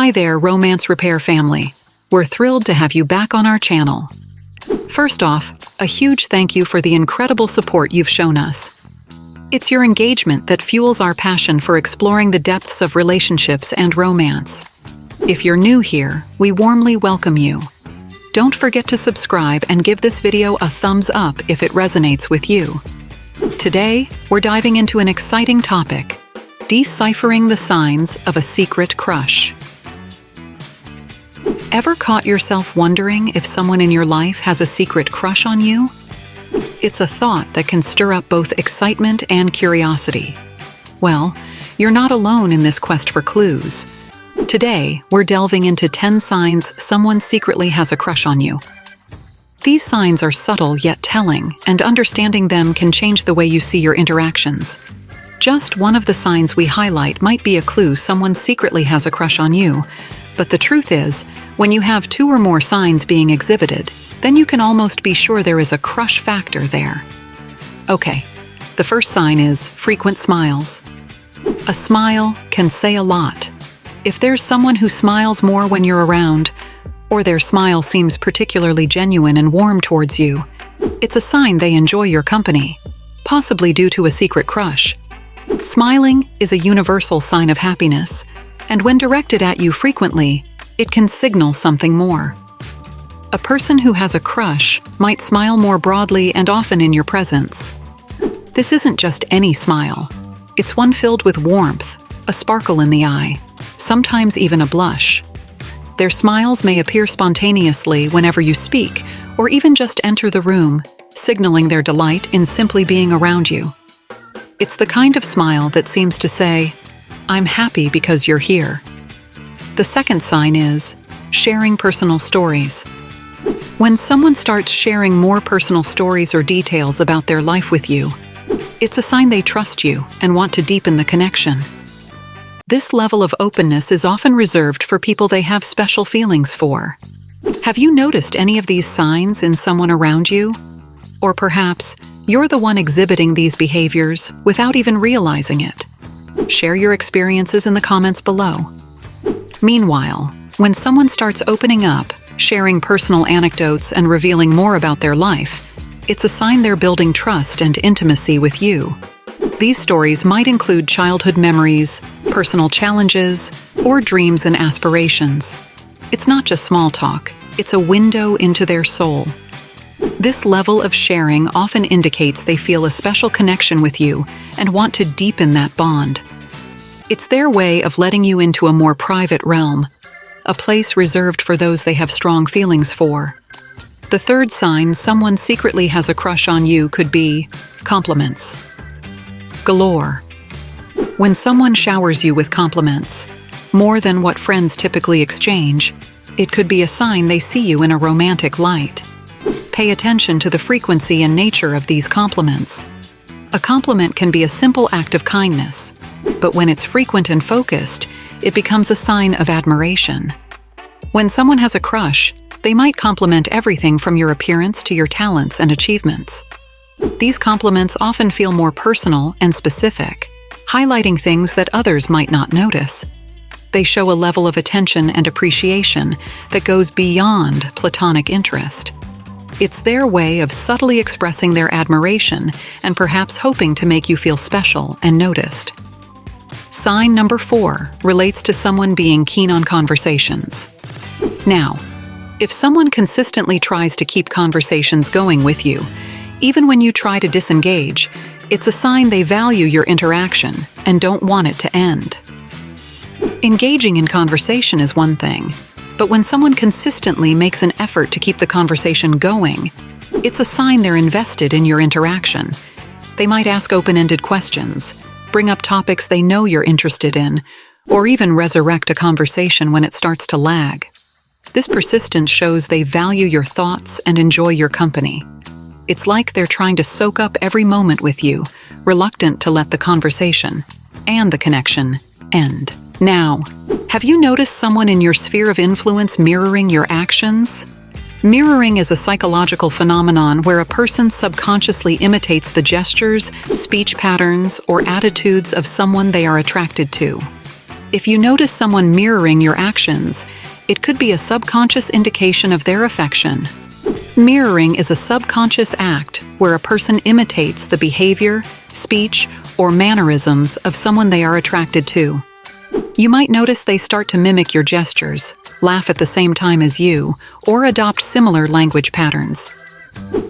Hi there, Romance Repair family. We're thrilled to have you back on our channel. First off, a huge thank you for the incredible support you've shown us. It's your engagement that fuels our passion for exploring the depths of relationships and romance. If you're new here, we warmly welcome you. Don't forget to subscribe and give this video a thumbs up if it resonates with you. Today, we're diving into an exciting topic: deciphering the signs of a secret crush. Ever caught yourself wondering if someone in your life has a secret crush on you? It's a thought that can stir up both excitement and curiosity. Well, you're not alone in this quest for clues. Today, we're delving into 10 signs someone secretly has a crush on you. These signs are subtle yet telling, and understanding them can change the way you see your interactions. Just one of the signs we highlight might be a clue someone secretly has a crush on you, but the truth is, when you have 2 or more signs being exhibited, then you can almost be sure there is a crush factor there. Okay, the first sign is frequent smiles. A smile can say a lot. If there's someone who smiles more when you're around, or their smile seems particularly genuine and warm towards you, it's a sign they enjoy your company, possibly due to a secret crush. Smiling is a universal sign of happiness, and when directed at you frequently, it can signal something more. A person who has a crush might smile more broadly and often in your presence. This isn't just any smile. It's one filled with warmth, a sparkle in the eye, sometimes even a blush. Their smiles may appear spontaneously whenever you speak, or even just enter the room, signaling their delight in simply being around you. It's the kind of smile that seems to say, "I'm happy because you're here." The second sign is sharing personal stories. When someone starts sharing more personal stories or details about their life with you, it's a sign they trust you and want to deepen the connection. This level of openness is often reserved for people they have special feelings for. Have you noticed any of these signs in someone around you? Or perhaps you're the one exhibiting these behaviors without even realizing it. Share your experiences in the comments below. Meanwhile, when someone starts opening up, sharing personal anecdotes and revealing more about their life, it's a sign they're building trust and intimacy with you. These stories might include childhood memories, personal challenges, or dreams and aspirations. It's not just small talk, it's a window into their soul. This level of sharing often indicates they feel a special connection with you and want to deepen that bond. It's their way of letting you into a more private realm, a place reserved for those they have strong feelings for. The third sign someone secretly has a crush on you could be compliments. Galore. When someone showers you with compliments, more than what friends typically exchange, it could be a sign they see you in a romantic light. Pay attention to the frequency and nature of these compliments. A compliment can be a simple act of kindness, but when it's frequent and focused, it becomes a sign of admiration. When someone has a crush, they might compliment everything from your appearance to your talents and achievements. These compliments often feel more personal and specific, highlighting things that others might not notice. They show a level of attention and appreciation that goes beyond platonic interest. It's their way of subtly expressing their admiration and perhaps hoping to make you feel special and noticed. Sign number 4 relates to someone being keen on conversations. Now, if someone consistently tries to keep conversations going with you, even when you try to disengage, it's a sign they value your interaction and don't want it to end. Engaging in conversation is one thing, but when someone consistently makes an effort to keep the conversation going, it's a sign they're invested in your interaction. They might ask open-ended questions, bring up topics they know you're interested in, or even resurrect a conversation when it starts to lag. This persistence shows they value your thoughts and enjoy your company. It's like they're trying to soak up every moment with you, reluctant to let the conversation and the connection end. Now, have you noticed someone in your sphere of influence mirroring your actions? Mirroring is a psychological phenomenon where a person subconsciously imitates the gestures, speech patterns, or attitudes of someone they are attracted to. If you notice someone mirroring your actions, it could be a subconscious indication of their affection. Mirroring is a subconscious act where a person imitates the behavior, speech, or mannerisms of someone they are attracted to. You might notice they start to mimic your gestures, laugh at the same time as you, or adopt similar language patterns.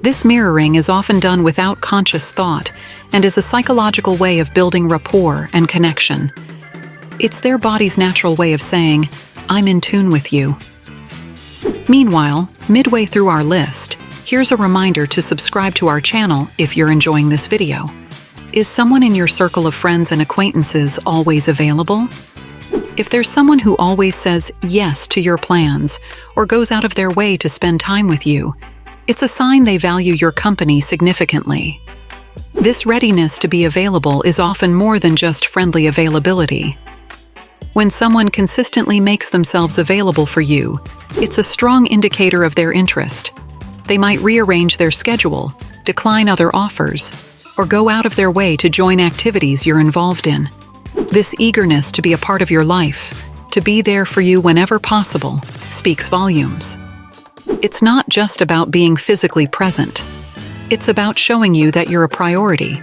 This mirroring is often done without conscious thought and is a psychological way of building rapport and connection. It's their body's natural way of saying, "I'm in tune with you." Meanwhile, midway through our list, here's a reminder to subscribe to our channel if you're enjoying this video. Is someone in your circle of friends and acquaintances always available? If there's someone who always says yes to your plans or goes out of their way to spend time with you, it's a sign they value your company significantly. This readiness to be available is often more than just friendly availability. When someone consistently makes themselves available for you, it's a strong indicator of their interest. They might rearrange their schedule, decline other offers, or go out of their way to join activities you're involved in. This eagerness to be a part of your life, to be there for you whenever possible, speaks volumes. It's not just about being physically present. It's about showing you that you're a priority,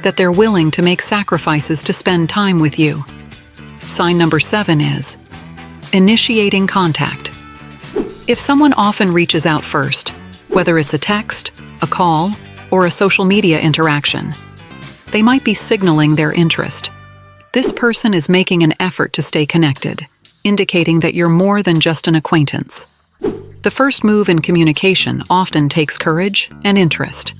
that they're willing to make sacrifices to spend time with you. Sign number 7 is initiating contact. If someone often reaches out first, whether it's a text, a call, or a social media interaction, they might be signaling their interest. This person is making an effort to stay connected, indicating that you're more than just an acquaintance. The first move in communication often takes courage and interest.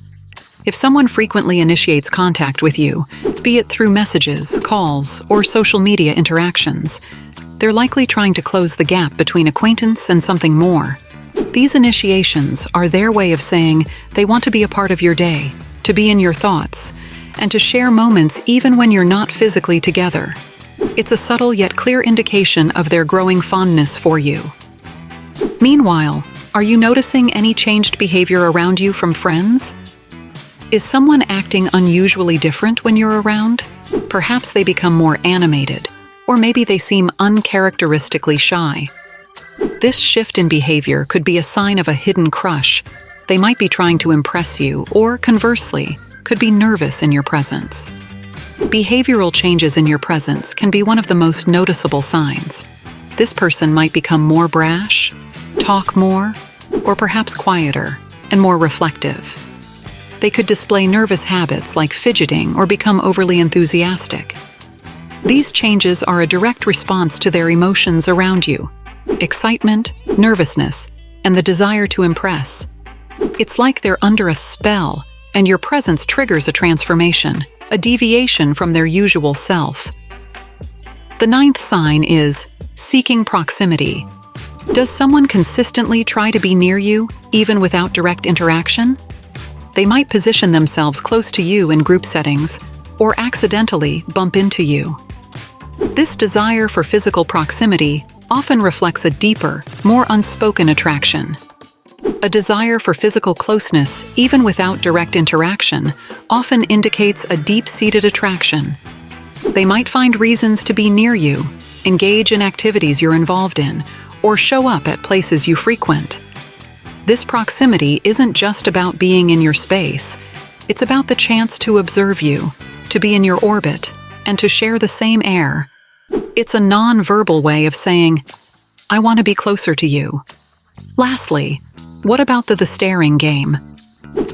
If someone frequently initiates contact with you, be it through messages, calls, or social media interactions, they're likely trying to close the gap between acquaintance and something more. These initiations are their way of saying they want to be a part of your day, to be in your thoughts, and to share moments even when you're not physically together. It's a subtle yet clear indication of their growing fondness for you. Meanwhile, are you noticing any changed behavior around you from friends? Is someone acting unusually different when you're around? Perhaps they become more animated, or maybe they seem uncharacteristically shy. This shift in behavior could be a sign of a hidden crush. They might be trying to impress you, or conversely, could be nervous in your presence. Behavioral changes in your presence can be one of the most noticeable signs. This person might become more brash, talk more, or perhaps quieter and more reflective. They could display nervous habits like fidgeting or become overly enthusiastic. These changes are a direct response to their emotions around you: excitement, nervousness, and the desire to impress. It's like they're under a spell, and your presence triggers a transformation, a deviation from their usual self. The 9th sign is seeking proximity. Does someone consistently try to be near you, even without direct interaction? They might position themselves close to you in group settings, or accidentally bump into you. This desire for physical proximity often reflects a deeper, more unspoken attraction. A desire for physical closeness, even without direct interaction, often indicates a deep-seated attraction. They might find reasons to be near you, engage in activities you're involved in, or show up at places you frequent. This proximity isn't just about being in your space. It's about the chance to observe you, to be in your orbit, and to share the same air. It's a non-verbal way of saying, "I want to be closer to you." Lastly, what about the staring game?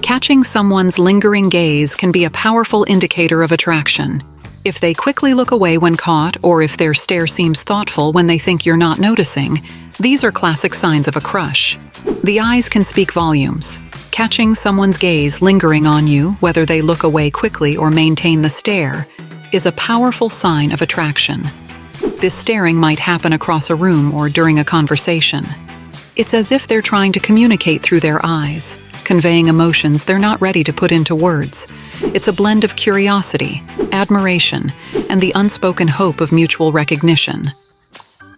Catching someone's lingering gaze can be a powerful indicator of attraction. If they quickly look away when caught, or if their stare seems thoughtful when they think you're not noticing, these are classic signs of a crush. The eyes can speak volumes. Catching someone's gaze lingering on you, whether they look away quickly or maintain the stare, is a powerful sign of attraction. This staring might happen across a room or during a conversation. It's as if they're trying to communicate through their eyes, conveying emotions they're not ready to put into words. It's a blend of curiosity, admiration, and the unspoken hope of mutual recognition.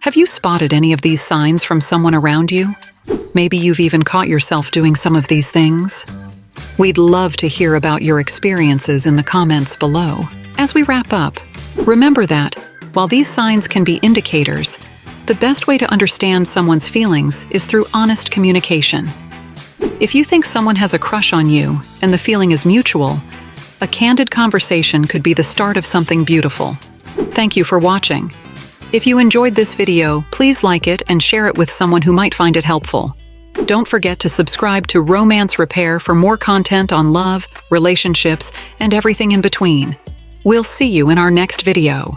Have you spotted any of these signs from someone around you? Maybe you've even caught yourself doing some of these things. We'd love to hear about your experiences in the comments below. As we wrap up, remember that While these signs can be indicators, the best way to understand someone's feelings is through honest communication. If you think someone has a crush on you and the feeling is mutual, a candid conversation could be the start of something beautiful. Thank you for watching. If you enjoyed this video, please like it and share it with someone who might find it helpful. Don't forget to subscribe to Romance Repair for more content on love, relationships, and everything in between. We'll see you in our next video.